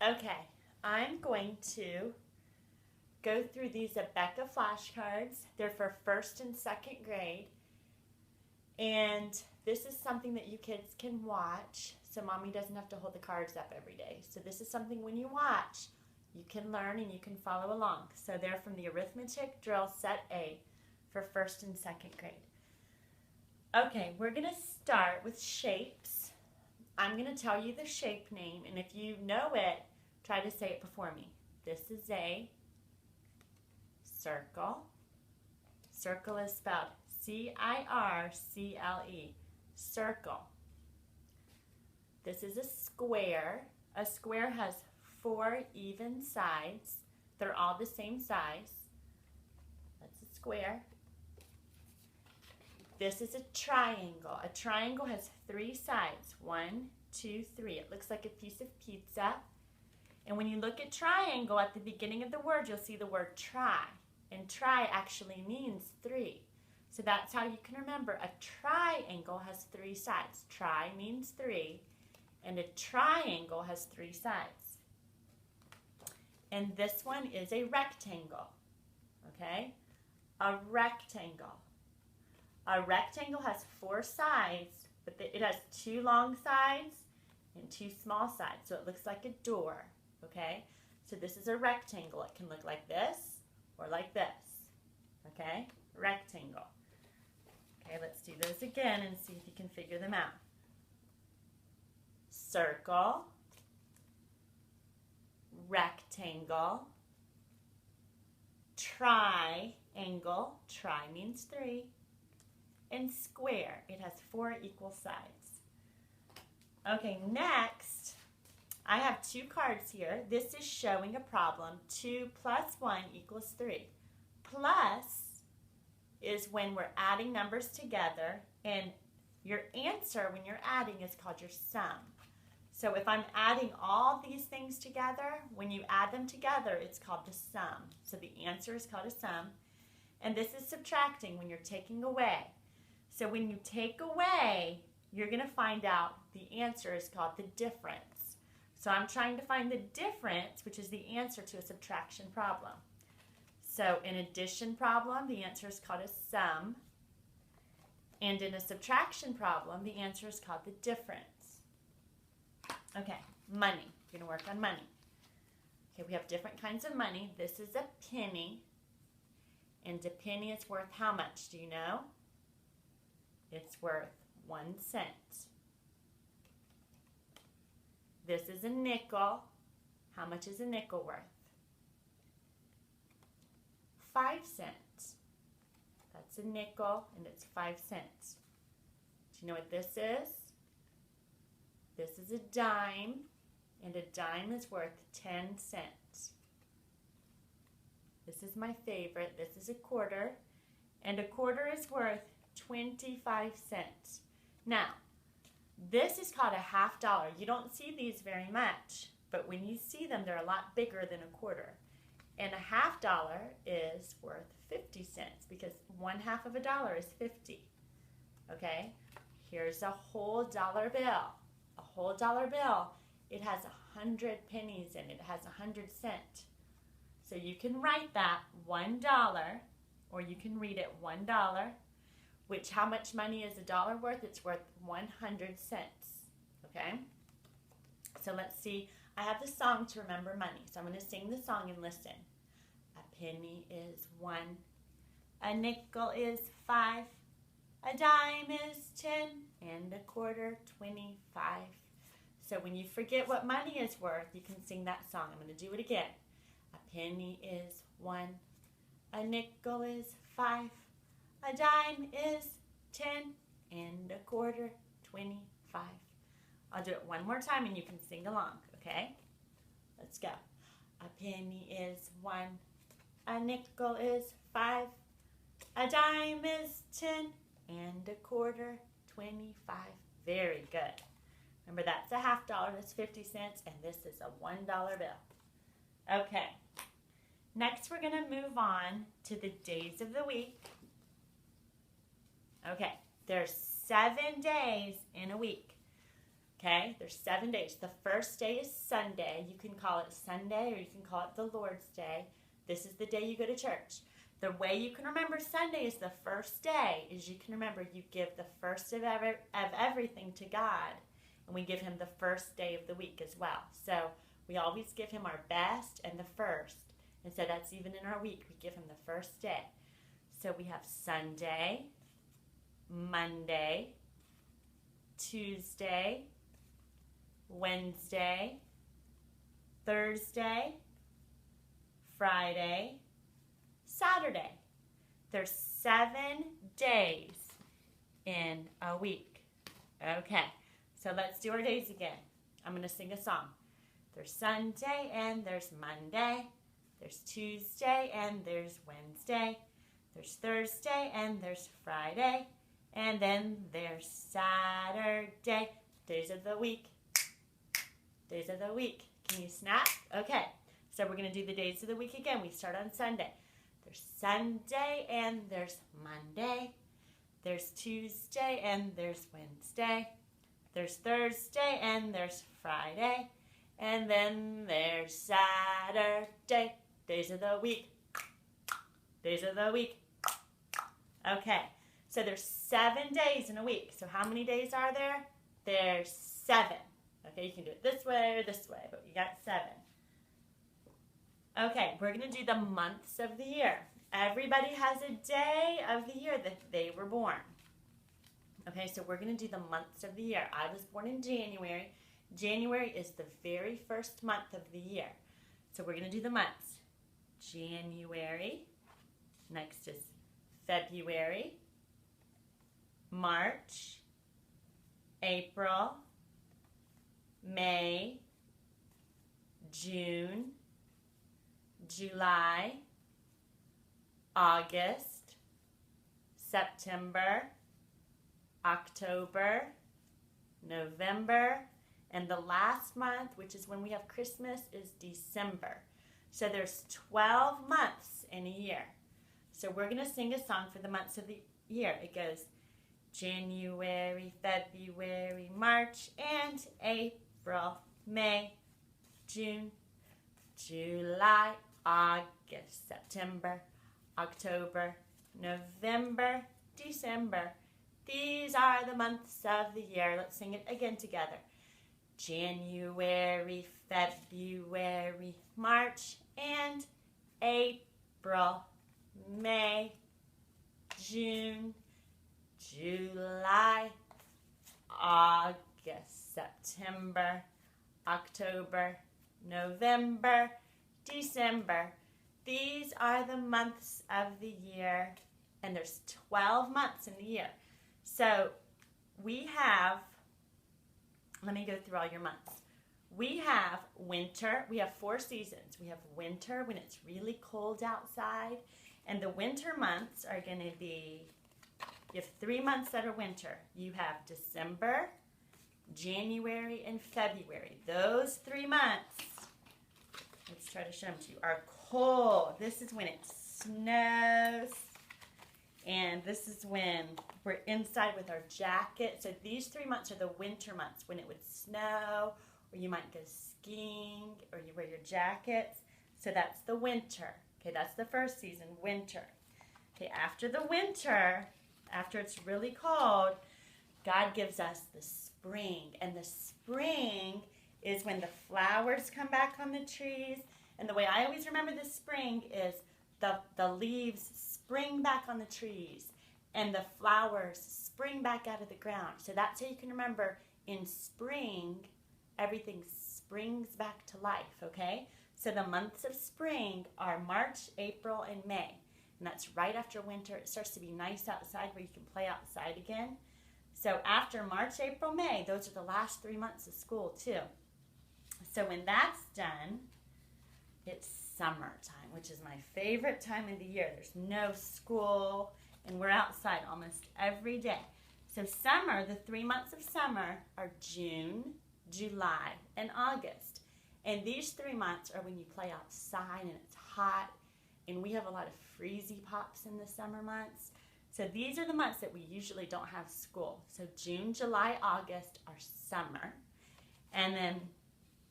Okay, I'm going to go through these Abeka flashcards. They're for 1st and 2nd grade. And this is something that you kids can watch, so mommy doesn't have to hold the cards up every day. So this is something when you watch, you can learn and you can follow along. So they're from the Arithmetic Drill Set A for 1st and 2nd grade. Okay, we're going to start with shapes. I'm going to tell you the shape name, and if you know it, try to say it before me. This is a circle. Circle is spelled C-I-R-C-L-E, circle. This is a square. A square has 4 even sides. They're all the same size. That's a square. This is a triangle. A triangle has 3 sides. 1, 2, 3. It looks like a piece of pizza. And when you look at triangle, at the beginning of the word, you'll see the word try. And try actually means 3. So that's how you can remember a triangle has 3 sides. Tri means 3, and a triangle has 3 sides. And this one is a rectangle, okay? A rectangle. A rectangle has 4 sides, but it has 2 long sides and 2 small sides, so it looks like a door, okay? So this is a rectangle. It can look like this or like this, okay? Rectangle. Okay, let's do those again and see if you can figure them out. Circle, rectangle, triangle, tri means 3, and square. It has 4 equal sides. Okay, next, I have 2 cards here. This is showing a problem. 2 plus 1 equals 3. Plus is when we're adding numbers together, and your answer when you're adding is called your sum. So if I'm adding all these things together, when you add them together, it's called the sum. So the answer is called a sum. And this is subtracting when you're taking away. So when you take away, you're going to find out the answer is called the difference. So I'm trying to find the difference, which is the answer to a subtraction problem. So in addition problem, the answer is called a sum. And in a subtraction problem, the answer is called the difference. Okay, money. We're going to work on money. Okay, we have different kinds of money. This is a penny. And a penny is worth how much? Do you know? It's worth 1 cent. This is a nickel. How much is a nickel worth? 5 cents. That's a nickel, and it's 5 cents. Do you know what this is? This is a dime, and a dime is worth 10 cents. This is my favorite. This is a quarter, and a quarter is worth 25 cents. Now, this is called a half dollar. You don't see these very much, but when you see them, they're a lot bigger than a quarter. And a half dollar is worth 50 cents because 1/2 of a dollar is 50. Okay? Here's a whole dollar bill. A whole dollar bill, it has 100 pennies in it. It has 100 cents. So you can write that $1, or you can read it $1, which how much money is a dollar worth? It's worth 100 cents. Okay? So let's see. I have the song to remember money, so I'm going to sing the song and listen. A penny is 1, a nickel is 5, a dime is 10, and a quarter 25. So when you forget what money is worth, you can sing that song. I'm going to do it again. A penny is 1, a nickel is 5, a dime is 10, and a quarter 25. I'll do it one more time and you can sing along, okay? Let's go. A penny is 1, a nickel is 5, a dime is 10, and a quarter 25. Very good. Remember, that's a half dollar, that's 50 cents, and this is a $1 bill. Okay. Next, we're going to move on to the days of the week. Okay, there's 7 days in a week. Okay, there's 7 days. The first day is Sunday. You can call it Sunday or you can call it the Lord's Day. This is the day you go to church. The way you can remember Sunday is the first day, is you can remember you give the first of everything to God, and we give him the first day of the week as well. So we always give him our best and the first, and so that's even in our week. We give him the first day. So we have Sunday, Monday, Tuesday, Wednesday, Thursday, Friday, Saturday. There's 7 days in a week. Okay, so let's do our days again. I'm going to sing a song. There's Sunday and there's Monday. There's Tuesday and there's Wednesday. There's Thursday and there's Friday. And then there's Saturday. Days of the week. Days of the week. Can you snap? Okay. So we're going to do the days of the week again. We start on Sunday. There's Sunday and there's Monday. There's Tuesday and there's Wednesday. There's Thursday and there's Friday. And then there's Saturday. Days of the week. Days of the week. Okay. So there's 7 days in a week. So how many days are there? There's 7. Okay, you can do it this way or this way, but you got 7. Okay, we're going to do the months of the year. Everybody has a day of the year that they were born. Okay, so we're going to do the months of the year. I was born in January. January is the very first month of the year. So we're going to do the months. January. Next is February. March, April, May, June, July, August, September, October, November, and the last month, which is when we have Christmas, is December. So there's 12 months in a year. So we're going to sing a song for the months of the year. It goes January, February, March, and April, May, June, July, August, September, October, November, December. These are the months of the year. Let's sing it again together. January, February, March, and April, May, June, July, August, September, October, November, December. These are the months of the year, and there's 12 months in the year. So we have, let me go through all your months. We have winter. We have 4 seasons. We have winter when it's really cold outside, and the winter months are going to be, you have 3 months that are winter. You have December, January, and February. Those 3 months, let's try to show them to you, are cold. This is when it snows, and this is when we're inside with our jacket. So these 3 months are the winter months when it would snow, or you might go skiing, or you wear your jackets. So that's the winter. Okay, that's the first season, winter. Okay, after the winter, after it's really cold, God gives us the spring. And the spring is when the flowers come back on the trees. And the way I always remember the spring is the leaves spring back on the trees and the flowers spring back out of the ground. So that's how you can remember in spring, everything springs back to life, okay? So the months of spring are March, April, and May. And that's right after winter. It starts to be nice outside where you can play outside again. So after March, April, May, those are the last 3 months of school too. So when that's done, it's summertime, which is my favorite time of the year. There's no school, and we're outside almost every day. So summer, the 3 months of summer are June, July, and August. And these 3 months are when you play outside and it's hot, and we have a lot of freezy pops in the summer months. So these are the months that we usually don't have school. So June, July, August are summer. And then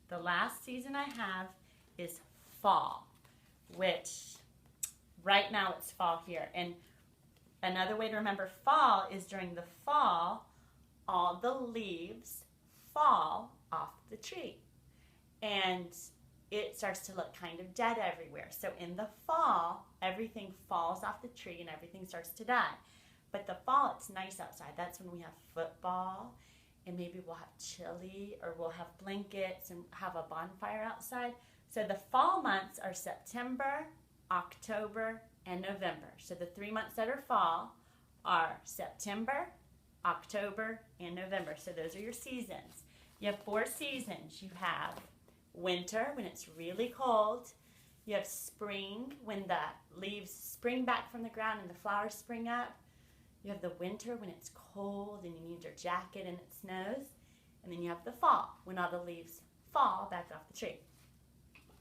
the last season I have is fall, which right now it's fall here. And another way to remember fall is during the fall, all the leaves fall off the tree. And it starts to look kind of dead everywhere. So in the fall, everything falls off the tree and everything starts to die. But the fall, it's nice outside. That's when we have football, and maybe we'll have chili, or we'll have blankets and have a bonfire outside. So the fall months are September, October, and November. So the 3 months that are fall are September, October, and November. So those are your seasons. You have 4 seasons. You have winter, when it's really cold. You have spring, when the leaves spring back from the ground and the flowers spring up. You have the winter, when it's cold and you need your jacket and it snows. And then you have the fall, when all the leaves fall back off the tree.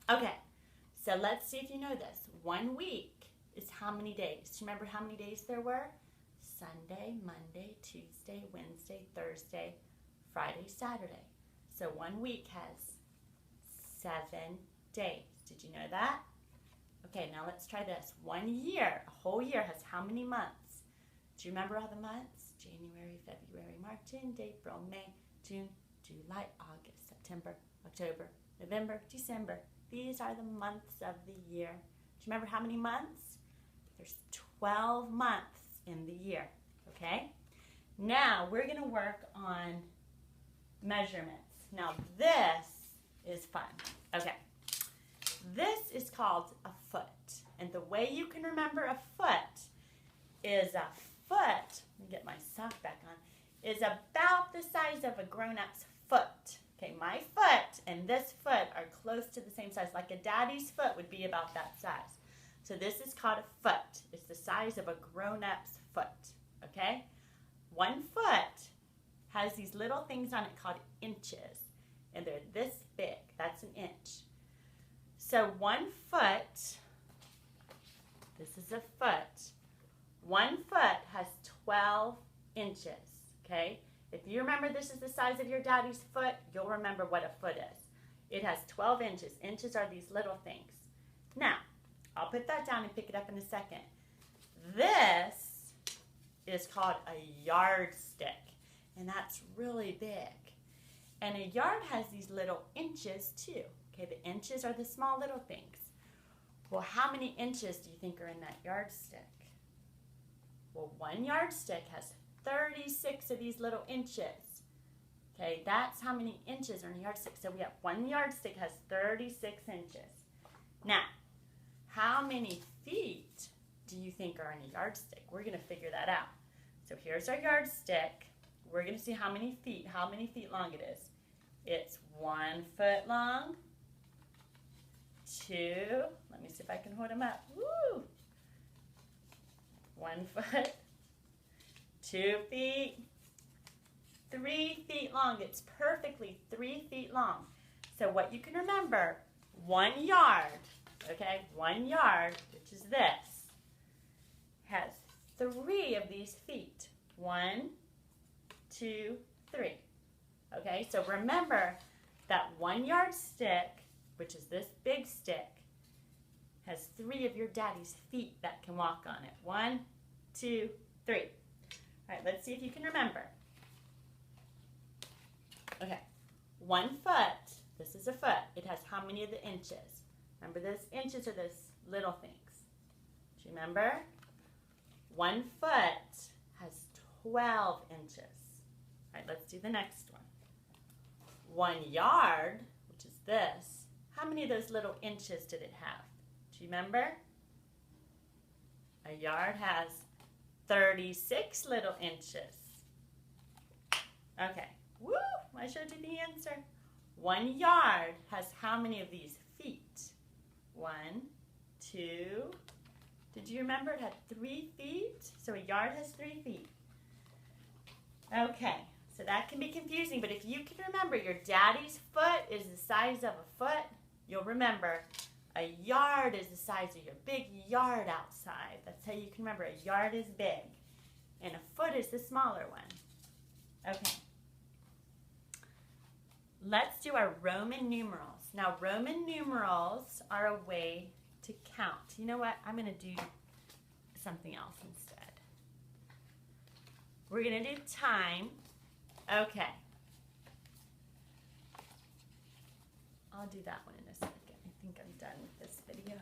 Okay, so let's see if you know this. 1 week is how many days? Do you remember how many days there were? Sunday, Monday, Tuesday, Wednesday, Thursday, Friday, Saturday. So 1 week has 7 days. Did you know that? Okay, now let's try this. 1 year, a whole year has how many months? Do you remember all the months? January, February, March, April, May, June, July, August, September, October, November, December. These are the months of the year. Do you remember how many months? There's 12 months in the year, okay? Now we're going to work on measurements. Now this is fun. Okay, this is called a foot. And the way you can remember a foot is a foot, let me get my sock back on, is about the size of a grown-up's foot. Okay, my foot and this foot are close to the same size. Like a daddy's foot would be about that size. So this is called a foot. It's the size of a grown-up's foot, okay? 1 foot has these little things on it called inches. And they're this big. That's an inch. So 1 foot, this is a foot. 1 foot has 12 inches, okay? If you remember this is the size of your daddy's foot, you'll remember what a foot is. It has 12 inches. Inches are these little things. Now, I'll put that down and pick it up in a second. This is called a yardstick, and that's really big. And a yard has these little inches too. Okay, the inches are the small little things. Well, how many inches do you think are in that yardstick? Well, 1 yardstick has 36 of these little inches. Okay, that's how many inches are in a yardstick. So we have 1 yardstick has 36 inches. Now, how many feet do you think are in a yardstick? We're going to figure that out. So here's our yardstick. We're going to see how many feet long it is. It's 1 foot long, 2, let me see if I can hold them up. Woo! 1 foot, 2 feet, 3 feet long. It's perfectly 3 feet long. So what you can remember, 1 yard, okay, 1 yard, which is this, has 3 of these feet. 1, 2, 3. Okay, so remember that 1 yardstick, which is this big stick, has 3 of your daddy's feet that can walk on it. 1, 2, 3. All right, let's see if you can remember. Okay, 1 foot, this is a foot. It has how many of the inches? Remember, those inches are those little things. Do you remember? 1 foot has 12 inches. All right, let's do the next one. 1 yard, which is this, how many of those little inches did it have? Do you remember? A yard has 36 little inches. Okay, woo, I showed you the answer. 1 yard has how many of these feet? 1, 2, did you remember it had 3 feet? So a yard has 3 feet. Okay, so that can be confusing, but if you can remember your daddy's foot is the size of a foot, you'll remember a yard is the size of your big yard outside. That's how you can remember a yard is big, and a foot is the smaller one. Okay. let's do our Roman numerals. Now, Roman numerals are a way to count. You know what? I'm going to do something else instead. We're going to do time. Okay. I'll do that one in a second. I think I'm done with this video.